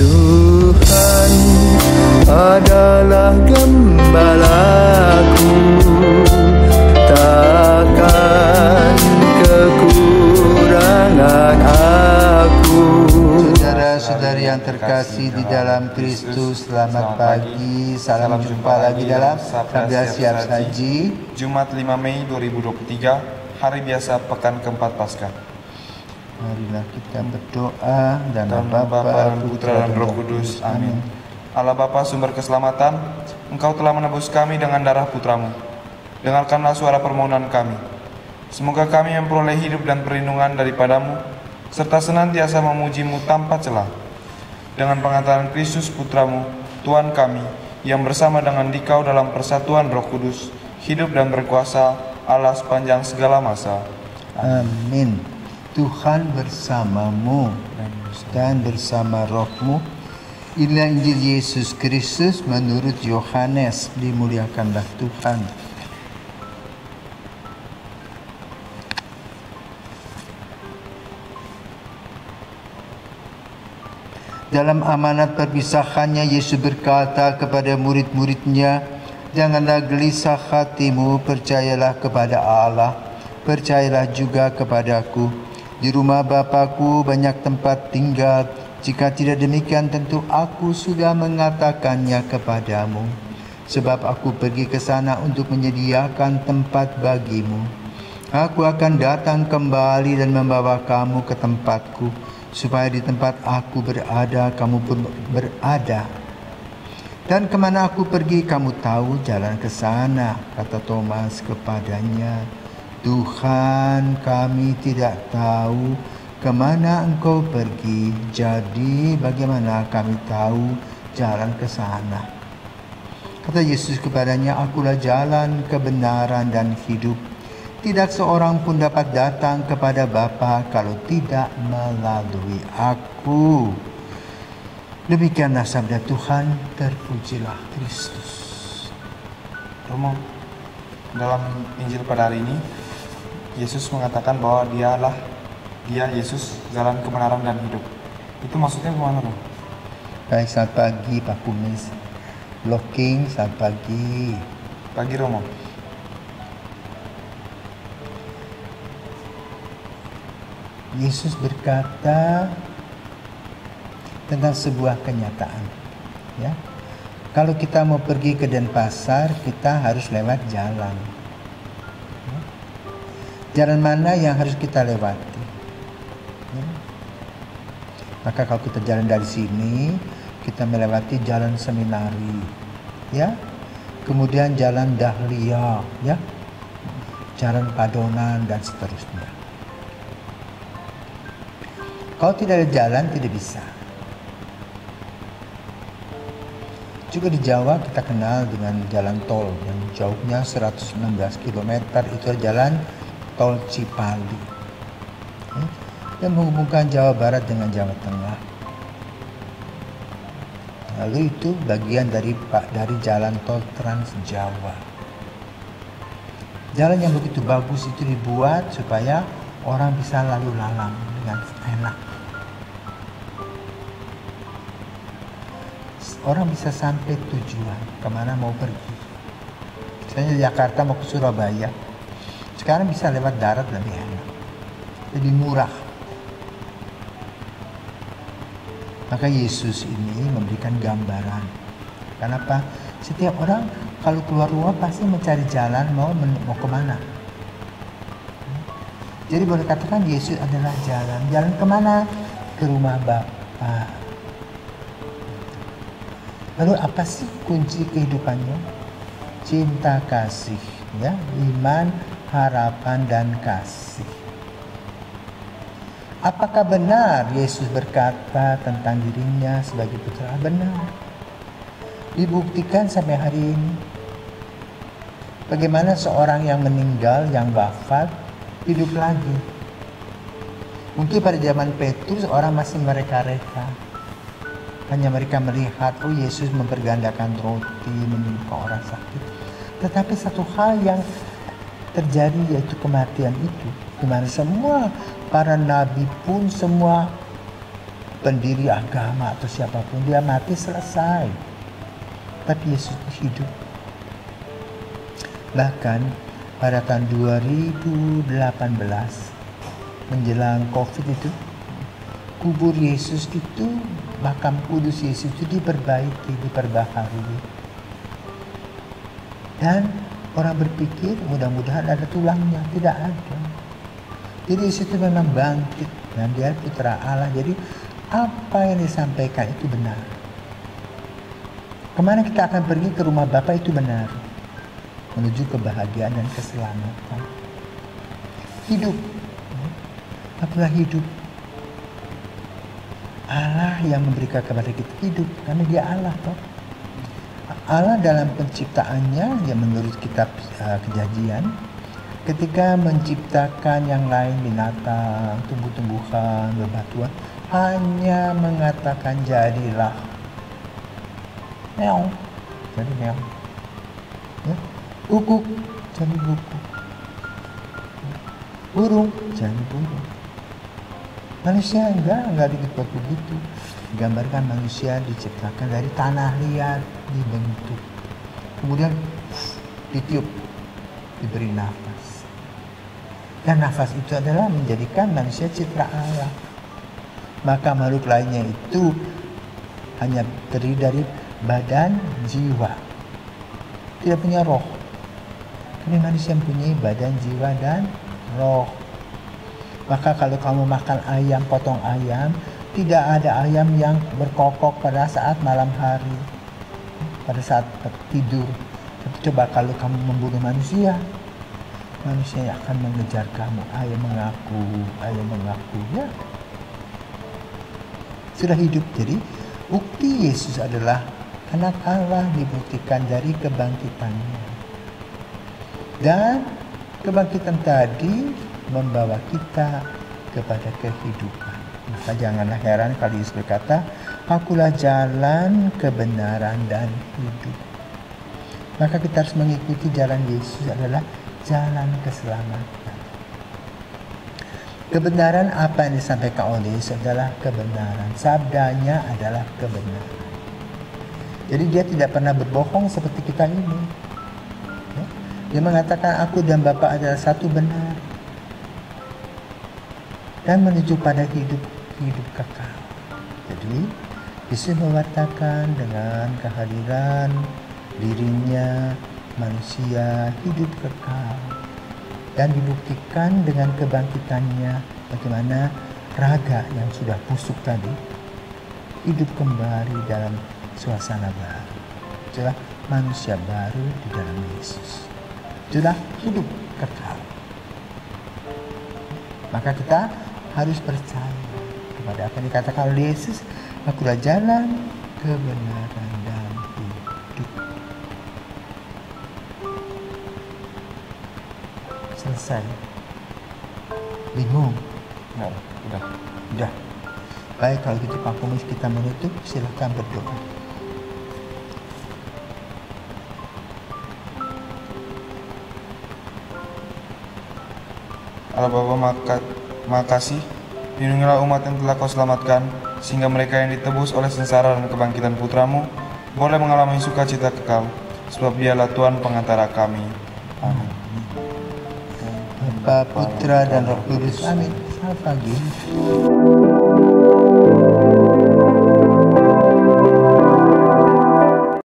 Tuhan adalah gembalaku, takkan kekurangan aku. Saudara-saudari yang terkasih di dalam Kristus, selamat pagi. Salam jumpa lagi dalam Sabda Siap Saji Jumat 5 Mei 2023, hari biasa pekan keempat Paskah. Marilah kita berdoa. Dalam Nama Bapa, Bapa, Putra, dan Roh Kudus. Amin. Allah Bapa, sumber keselamatan, Engkau telah menebus kami dengan darah Putramu. Dengarkanlah suara permohonan kami. Semoga kami memperoleh hidup dan perlindungan daripadamu, serta senantiasa memuji-Mu tanpa celah. Dengan pengantaran Kristus Putramu, Tuhan kami, yang bersama dengan Dikau dalam persatuan Roh Kudus, hidup dan berkuasa Allah sepanjang segala masa. Amin. Tuhan bersamamu dan bersama rohmu. Inilah Injil Yesus Kristus menurut Yohanes. Dimuliakanlah Tuhan. Dalam amanat perpisahannya, Yesus berkata kepada murid-muridnya, "Janganlah gelisah hatimu, percayalah kepada Allah, percayalah juga kepadaku. Di rumah Bapa-Ku banyak tempat tinggal. Jika tidak demikian, tentu Aku sudah mengatakannya kepadamu. Sebab Aku pergi ke sana untuk menyediakan tempat bagimu. Aku akan datang kembali dan membawa kamu ke tempatku, supaya di tempat Aku berada, kamu pun berada. Dan kemana Aku pergi, kamu tahu jalan ke sana," kata Thomas kepadanya. "Tuhan, kami tidak tahu kemana Engkau pergi, jadi bagaimana kami tahu jalan ke sana?" Kata Yesus kepadanya, "Akulah jalan, kebenaran, dan hidup. Tidak seorang pun dapat datang kepada Bapa kalau tidak melalui Aku." Demikianlah sabda Tuhan, terpujilah Kristus. Romo, dalam Injil pada hari ini, Yesus mengatakan bahwa Dia Yesus, jalan kebenaran dan hidup. Itu maksudnya gimana, Romo? Baik, selamat pagi Pak Kumis. Blocking, selamat pagi. Pagi, Romo. Yesus berkata tentang sebuah kenyataan, ya. Kalau kita mau pergi ke Denpasar, kita harus lewat jalan. Jalan mana yang harus kita lewati? Ya. Maka kalau kita jalan dari sini, kita melewati jalan Seminari, ya. Kemudian jalan Dahlia, ya. Jalan Padonan dan seterusnya. Kalau tidak ada jalan, tidak bisa. Juga di Jawa kita kenal dengan jalan tol yang jauhnya 116 km, itu jalan tol Cipali, yang menghubungkan Jawa Barat dengan Jawa Tengah. Lalu itu bagian dari jalan tol Trans Jawa. Jalan yang begitu bagus itu dibuat supaya orang bisa lalu lalang dengan enak. Orang bisa sampai tujuan, kemana mau pergi. Misalnya di Jakarta mau ke Surabaya, sekarang bisa lewat darat lebih enak, lebih murah. Maka Yesus ini memberikan gambaran. Kenapa? Setiap orang kalau keluar rumah pasti mencari jalan mau kemana. Jadi boleh katakan Yesus adalah jalan. Jalan kemana? Ke rumah Bapa. Lalu apa sih kunci kehidupannya? Cinta kasih, ya, iman, harapan, dan kasih. Apakah benar Yesus berkata tentang dirinya sebagai putra? Benar. Dibuktikan sampai hari ini. Bagaimana seorang yang meninggal, yang wafat, hidup lagi. Mungkin pada zaman Petrus orang masih mereka-reka. Hanya mereka melihat, oh Yesus mempergandakan roti, menyembuhkan orang sakit. Tetapi satu hal yang terjadi yaitu kematian itu. Di mana semua para nabi pun semua pendiri agama atau siapapun. Dia mati, selesai. Tapi Yesus hidup. Bahkan pada tahun 2018 menjelang COVID itu, kubur Yesus itu, makam kudus Yesus itu diperbaiki, diperbaharui. Dan orang berpikir mudah-mudahan ada tulangnya, tidak ada. Jadi Yesus itu memang bangkit dan dia putra Allah. Jadi apa yang disampaikan itu benar. Kemana kita akan pergi ke rumah Bapa itu benar. Menuju kebahagiaan dan keselamatan. Hidup. Akulah hidup. Allah yang memberikan kepada kita hidup. Karena dia Allah toh. Allah dalam penciptaannya, ya menurut kitab Kejadian, ketika menciptakan yang lain, binatang, tumbuh-tumbuhan, bebatuan, hanya mengatakan jadilah. Meong, jadi meong. Ya. Ukuk, jadi ukuk. Burung, jadi burung. Manusia enggak dibuat begitu. Digambarkan manusia diciptakan dari tanah liat, dibentuk. Kemudian ditiup, diberi nafas. Dan nafas itu adalah menjadikan manusia citra Allah. Maka makhluk lainnya itu hanya terdiri dari badan, jiwa. Tidak punya roh. Tapi manusia mempunyai badan, jiwa, dan roh. Maka kalau kamu makan ayam, potong ayam, tidak ada ayam yang berkokok pada saat malam hari, pada saat tidur. Tapi coba kalau kamu membunuh manusia, manusia akan mengejar kamu. Ayam mengaku, ya. Sudah hidup. Jadi bukti Yesus adalah anak Allah dibuktikan dari kebangkitannya. Dan kebangkitan tadi membawa kita kepada kehidupan. Maka janganlah heran kalau Yesus berkata, akulah jalan, kebenaran, dan hidup. Maka kita harus mengikuti jalan Yesus adalah jalan keselamatan. Kebenaran apa yang disampaikan oleh Yesus adalah kebenaran. Sabdanya adalah kebenaran. Jadi dia tidak pernah berbohong seperti kita ini. Dia mengatakan aku dan Bapa adalah satu benar. Dan menuju pada hidup kekal. Jadi Yesus mengatakan dengan kehadiran dirinya manusia hidup kekal. Dan dibuktikan dengan kebangkitannya bagaimana raga yang sudah busuk tadi hidup kembali dalam suasana baru. Itulah manusia baru di dalam Yesus. Itulah hidup kekal. Maka kita harus percaya kepada apa yang dikatakan oleh Yesus. Akulah jalan, kebenaran, dan hidup. Selesai. Bingung? Enggak, Udah. Baik, kalau gitu Pak Komis kita menutup, silakan berdoa. Allah Bapa, makasih, lindungilah umat yang telah kau selamatkan, sehingga mereka yang ditebus oleh sengsara dan kebangkitan putramu boleh mengalami sukacita kekal, sebab dialah Tuhan pengantara kami. Amin. Bapa, Putra, dan Roh Kudus. Amin. Selamat pagi.